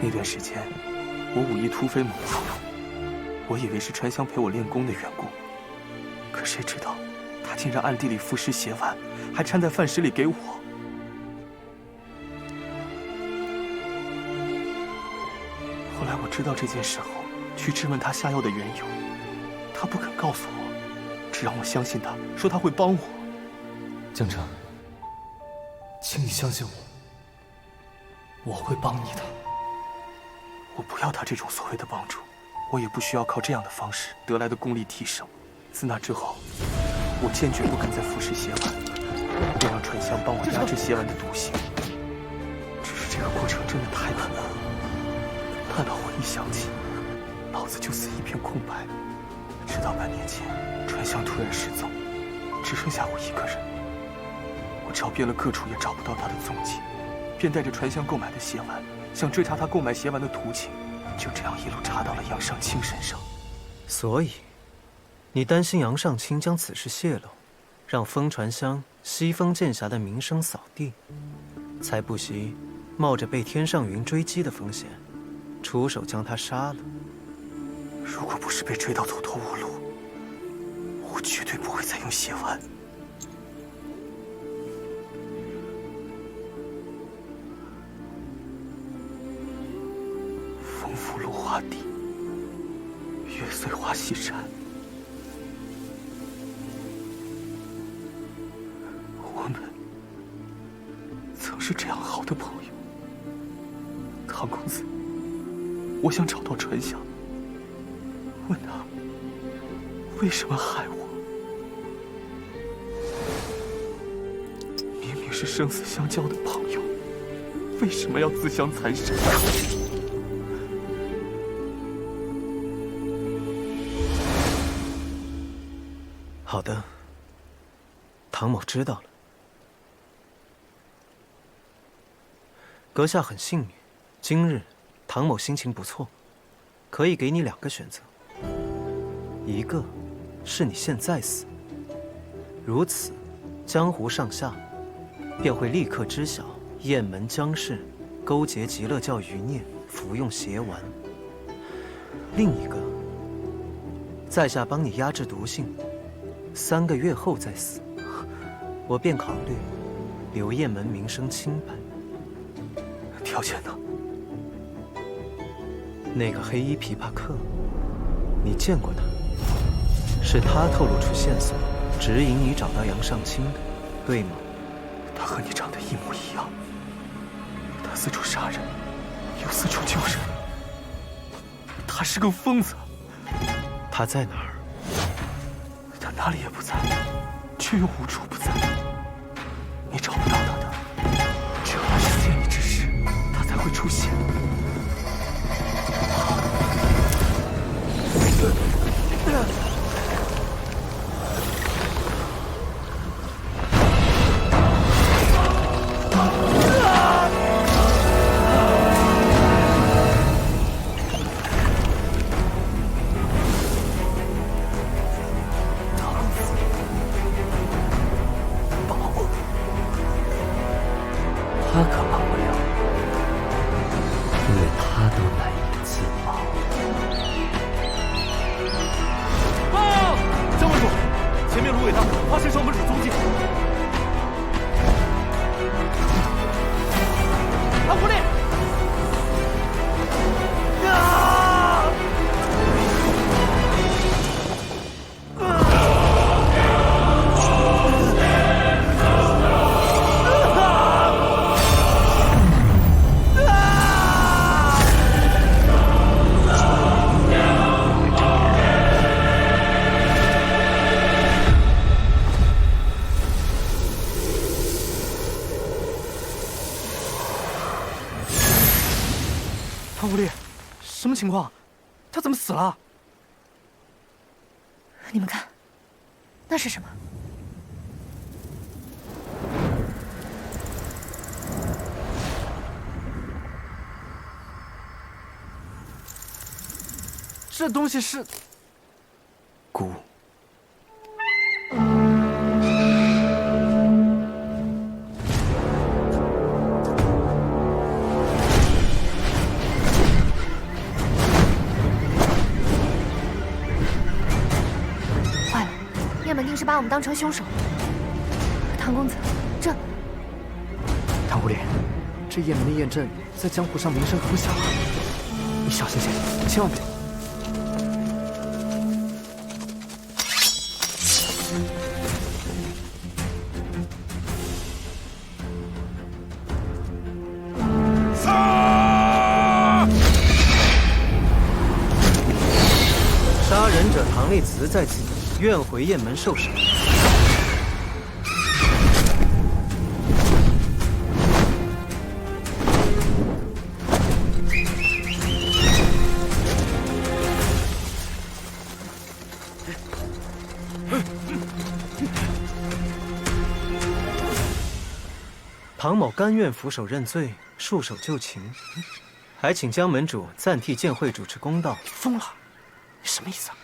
那段时间，我武艺突飞猛进，我以为是传香陪我练功的缘故，可谁知道，他竟然暗地里赋诗写完，还掺在饭食里给我。后来我知道这件事后，去质问他下药的缘由，他不肯告诉我，只让我相信他，说他会帮我。江城，请你相信我，我会帮你的。我不要他这种所谓的帮助，我也不需要靠这样的方式得来的功力提升。自那之后，我坚决不肯再服食血丸，便让传香帮我压制血丸的毒性。只是这个过程真的太难了，盼到我一想起，脑子就似一片空白。直到半年前，传香突然失踪，只剩下我一个人。我找遍了各处，也找不到他的踪迹，便带着传香购买的血丸，想追查他购买血丸的途径，就这样一路查到了杨尚清身上。所以，你担心杨尚清将此事泄露，让风传香、西风剑侠的名声扫地，才不惜冒着被天上云追击的风险，出手将他杀了。如果不是被追到走投无路，我绝对不会再用血丸。风拂芦花地，月碎花溪山。我们曾是这样好的朋友。唐公子，我想找到传香，问他为什么害我。明明是生死相交的朋友，为什么要自相残杀？好的，唐某知道了。阁下很幸运，今日唐某心情不错，可以给你2个选择。一个是你现在死，如此，江湖上下便会立刻知晓雁门江氏勾结极乐教余孽，服用邪丸。另一个，在下帮你压制毒性，3个月后再死，我便考虑留雁门名声清白。条件呢？那个黑衣琵琶客，你见过他？是他透露出线索，指引你找到杨尚清的，对吗？他和你长得一模一样，他四处杀人，又四处救人，他是个疯子。他在哪儿？他哪里也不在，却又无处不在。你找不到他的，只有他想见你之时，他才会出现。他可帮不了，因为他都难以自保。报！江门主，前面芦苇荡发现双门主踪迹。唐狐狸！唐狐狸，什么情况？他怎么死了？你们看，那是什么？这东西是……蛊，们定是把我们当成凶手。唐公子，这……唐狐狸，这雁门的雁阵在江湖上名声可不小啊，你小心些，千万别。杀人者唐立慈在此，愿回雁门受审。唐某甘愿俯首认罪，束手就擒，还请江门主暂替剑会主持公道。疯了，你什么意思啊？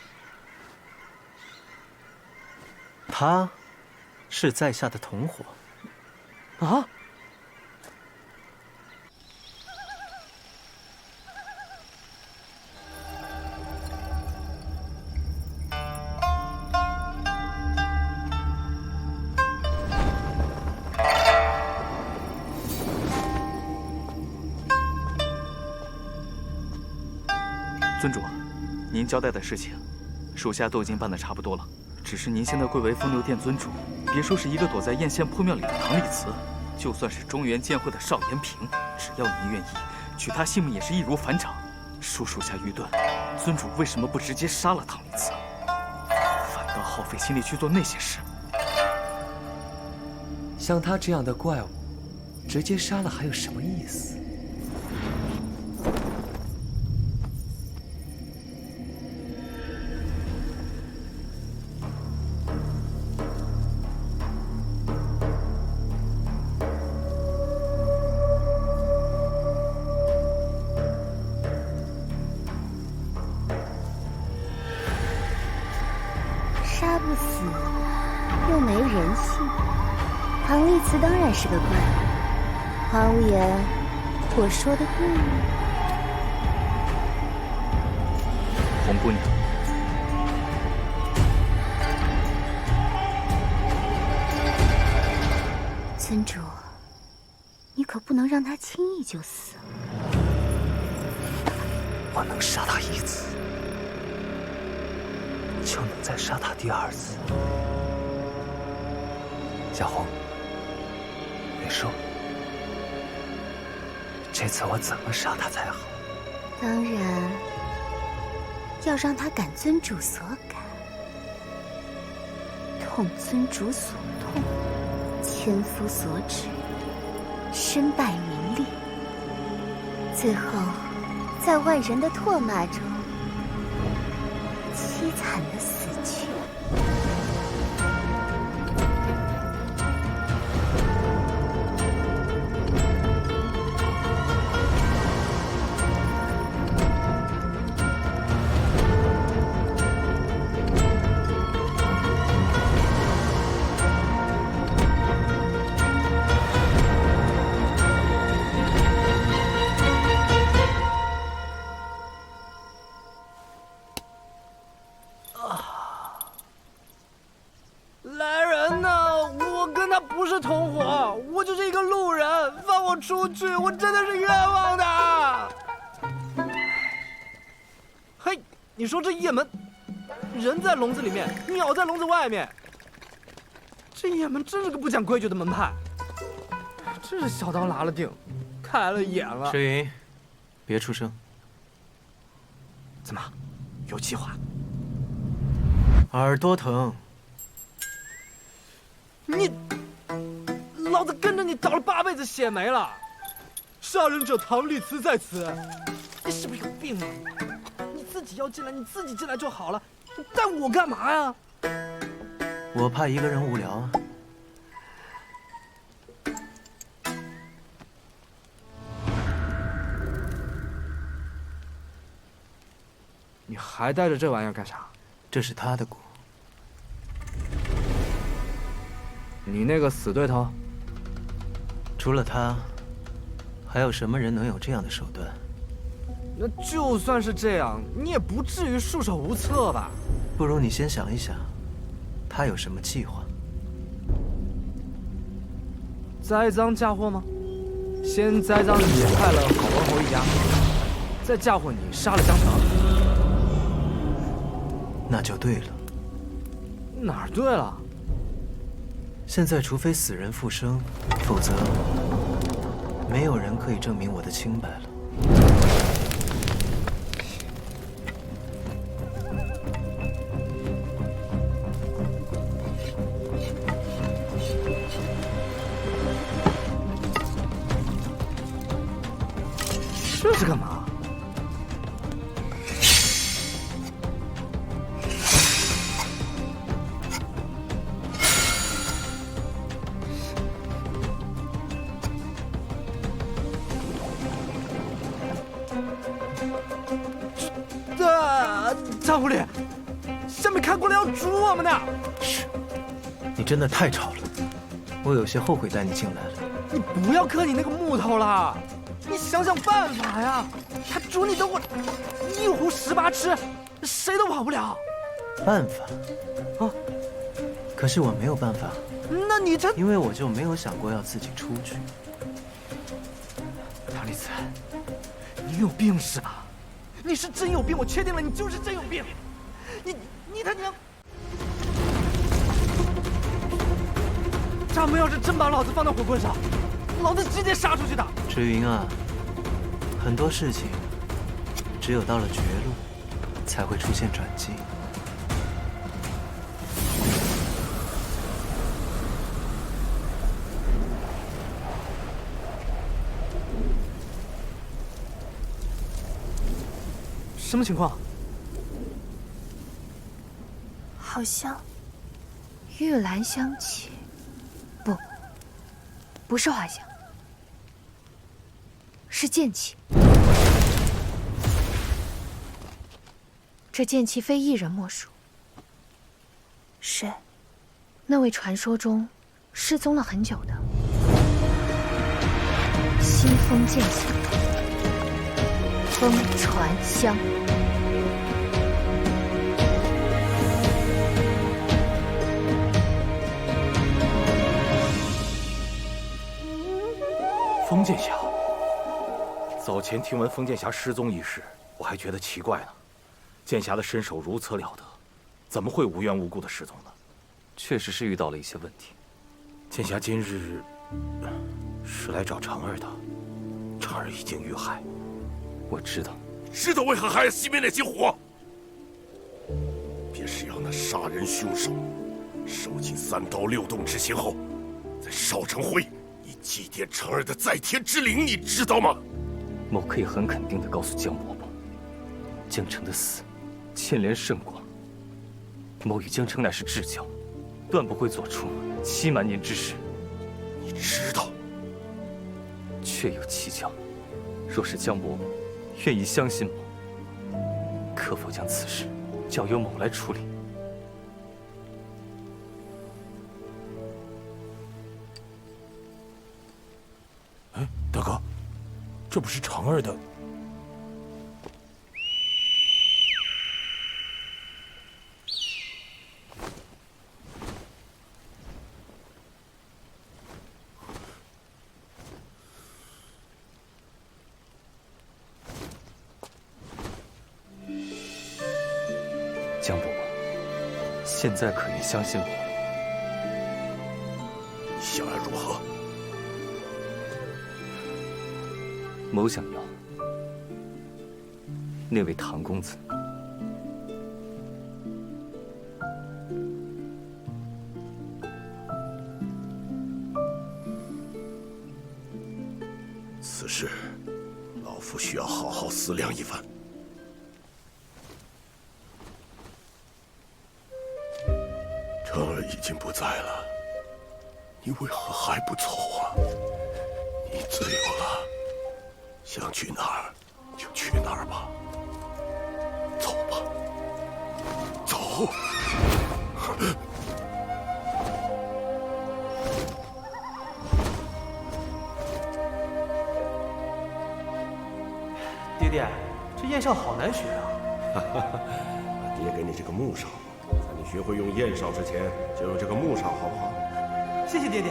他，是在下的同伙。啊？尊主，您交代的事情，属下都已经办得差不多了。只是您现在贵为风流殿尊主，别说是一个躲在燕县破庙里的唐立慈，就算是中原剑会的邵延平，只要您愿意，取他性命也是易如反掌。恕属下愚钝，尊主为什么不直接杀了唐立慈，反倒耗费心力去做那些事？像他这样的怪物，直接杀了还有什么意思？杀不死，又没人性。唐立慈当然是个怪物。花无言，我说的对吗？红姑娘，尊主，你可不能让他轻易就死。我能杀他一次，就能再杀他第二次。小红，你说，这次我怎么杀他才好？当然，要让他感尊主所感，痛尊主所痛，千夫所指，身败名裂，最后在万人的唾骂中，凄惨的死去。来人呐！我跟他不是同伙，我就是一个路人，放我出去！我真的是冤枉的。嘿，你说这雁门，人在笼子里面，鸟在笼子外面，这雁门真是个不讲规矩的门派，真是小刀拉了腚，开了眼了。石云，别出声。怎么，有计划？耳朵疼。你，老子跟着你倒了8辈子血霉了，杀人者唐立慈在此，你是不是有病啊？你自己要进来，你自己进来就好了，你带我干嘛呀？我怕一个人无聊啊。你还带着这玩意儿干啥？这是他的鼓。你那个死对头，除了他，还有什么人能有这样的手段？那就算是这样，你也不至于束手无策吧？不如你先想一想，他有什么计划？栽赃嫁祸吗？先栽赃你害了好文侯一家，再嫁祸你杀了江城。那就对了。哪儿对了？现在除非死人复生，否则没有人可以证明我的清白了。这是干嘛？张狐狸，下面看过来要捉我们呢！嘘，你真的太吵了，我有些后悔带你进来了。你不要磕你那个木头了，你想想办法呀！他捉你等我一壶18吃，谁都跑不了。办法？啊？可是我没有办法。那你这……因为我就没有想过要自己出去。唐丽子，你有病是吧？你是真有病，我确定了，你就是真有病。你他娘！掌门要是真把老子放在火棍上，老子直接杀出去的。志云啊，很多事情只有到了绝路，才会出现转机。什么情况？好像玉兰香气，不是花香，是剑气。这剑气非一人莫属。谁？那位传说中失踪了很久的西风剑侠风传香。封剑侠，早前听闻封剑侠失踪一事，我还觉得奇怪呢。剑侠的身手如此了得，怎么会无缘无故的失踪呢？确实是遇到了一些问题。剑侠今日是来找长儿的，长儿已经遇害。我知道，知道为何还要熄灭那些火？便是要那杀人凶手受尽3刀6洞之刑后，在少城会以祭奠长儿的在天之灵，你知道吗？某可以很肯定地告诉江伯伯，江城的死牵连甚广。某与江城乃是至交，断不会做出欺瞒您之事。你知道？确有蹊跷。若是江伯伯愿意相信某，可否将此事交由某来处理？哎，大哥，这不是长儿的？江伯伯，现在可愿相信我？你想要如何？某想要那位唐公子。此事，老夫需要好好思量一番。长儿已经不在了，你为何还不走啊？你自由了，想去哪儿就去哪儿吧。走吧，走。爹爹，这焰上好难学啊！爹给你这个木手，在你学会用燕哨之前，就用这个木哨，好不好？谢谢爹爹。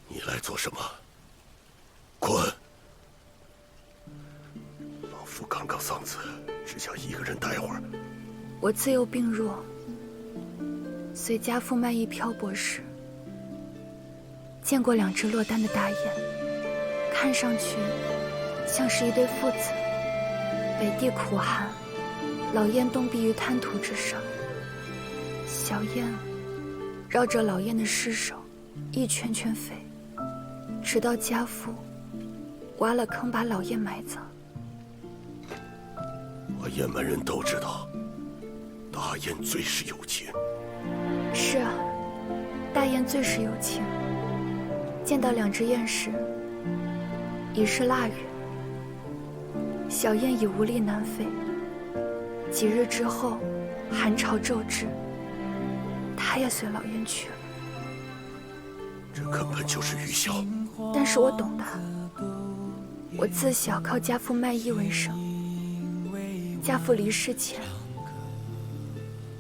你来做什么？滚！老夫刚刚丧子，只想一个人待会儿。我自幼病弱，随家父卖艺漂泊时，见过2只落单的大雁，看上去像是一对父子。北地苦寒，老雁冻毙于滩涂之上，小雁绕着老雁的尸首一圈圈飞，直到家父挖了坑把老雁埋葬。我雁门人都知道，大雁最是有情。是啊，大雁最是有情。见到2只雁时，已是腊月，小雁已无力南飞。几日之后，寒潮骤至，它也随老雁去了。这根本就是愚孝。但是我懂它。我自小靠家父卖艺为生，家父离世前，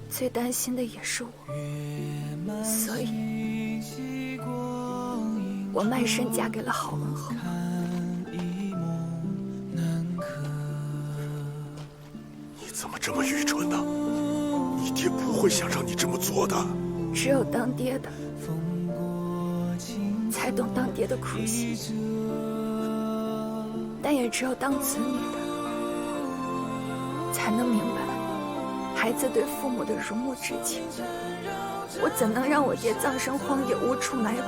最担心的也是我，所以我卖身嫁给了郝文侯。你怎么这么愚蠢呢？你爹不会想让你这么做的。只有当爹的才懂当爹的苦心，但也只有当子女的才能明白孩子对父母的如沐之情。我怎能让我爹葬身荒野，无处埋骨？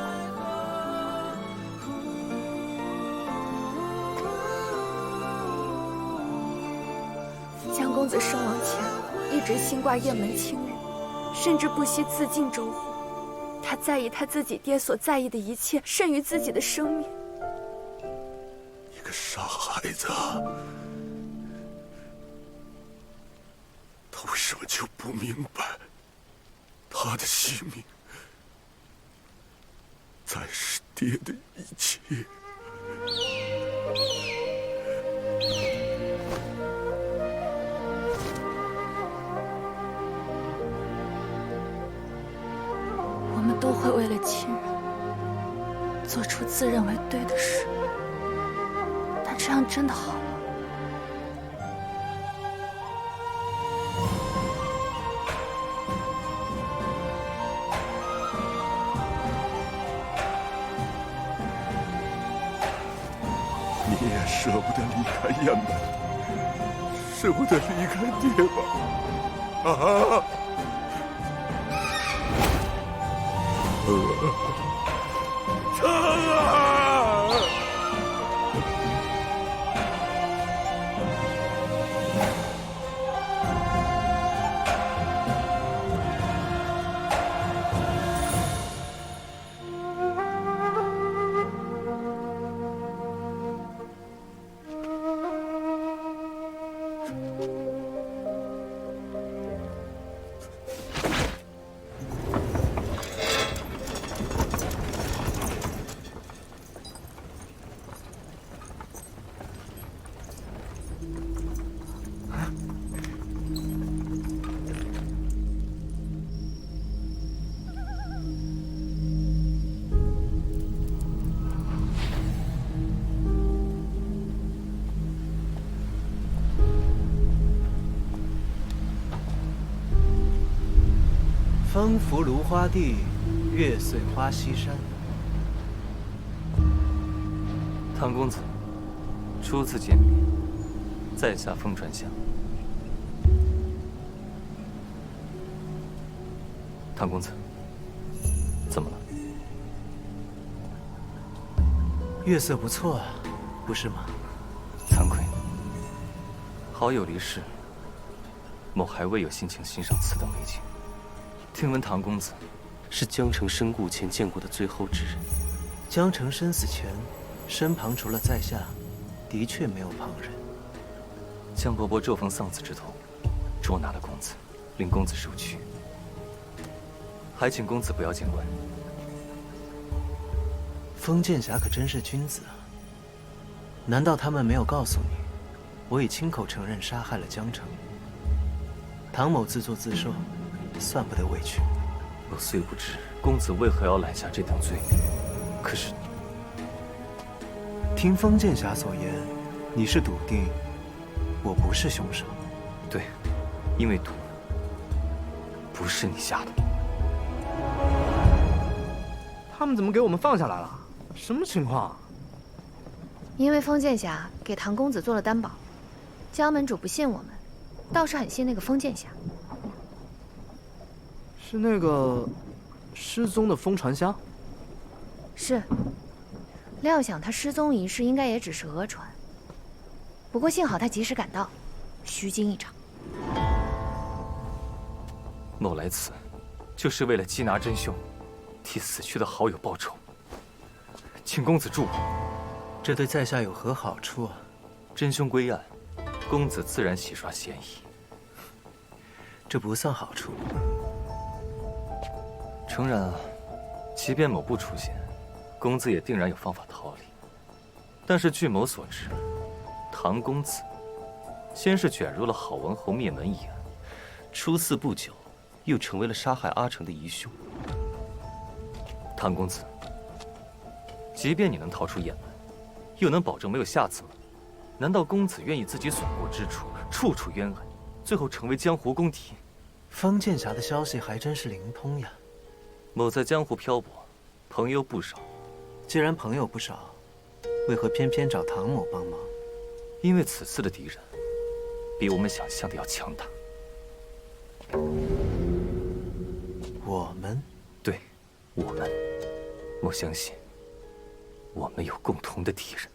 江公子身亡前，一直心挂雁门青云，甚至不惜自尽周护。他在意他自己爹所在意的一切，胜于自己的生命。你个傻孩子，他为什么就不明白，他的性命才是爹的一切？我们都会为了亲人做出自认为对的事，但这样真的好吗？你也舍不得离开雁门，舍不得离开爹吧？啊！成啊！风拂芦花地，月碎花溪山。唐公子，初次见面，在下风传香。唐公子，怎么了？月色不错，不是吗？惭愧，好友离世，某还未有心情欣赏此等美景。听闻唐公子是江城身故前见过的最后之人。江城生死前，身旁除了在下，的确没有旁人。江伯伯骤逢丧子之痛，捉拿了公子，令公子受屈，还请公子不要见怪。封剑侠可真是君子啊！难道他们没有告诉你，我已亲口承认杀害了江城？唐某自作自受，算不得委屈。我虽不知公子为何要揽下这等罪名，可是听封剑侠所言，你是笃定我不是凶手？对，因为毒不是你下的。他们怎么给我们放下来了？什么情况？因为封剑侠给唐公子做了担保，江门主不信我们，倒是很信那个封剑侠。是那个失踪的风传香？是。料想他失踪一事应该也只是讹传，不过幸好他及时赶到，虚惊一场。某来此，就是为了缉拿真凶，替死去的好友报仇。请公子助我，这对在下有何好处啊？真凶归案，公子自然洗刷嫌疑。这不算好处。诚然啊，即便某不出现，公子也定然有方法逃离。但是据某所知，唐公子先是卷入了郝文侯灭门一案，出寺不久，又成为了杀害阿成的疑凶。唐公子，即便你能逃出雁门，又能保证没有下次吗？难道公子愿意自己所过之处处处冤案，最后成为江湖公敌？封剑侠的消息还真是灵通呀。某在江湖漂泊，朋友不少。既然朋友不少，为何偏偏找唐某帮忙？因为此次的敌人，比我们想象的要强大。我们？对，我们。我相信，我们有共同的敌人。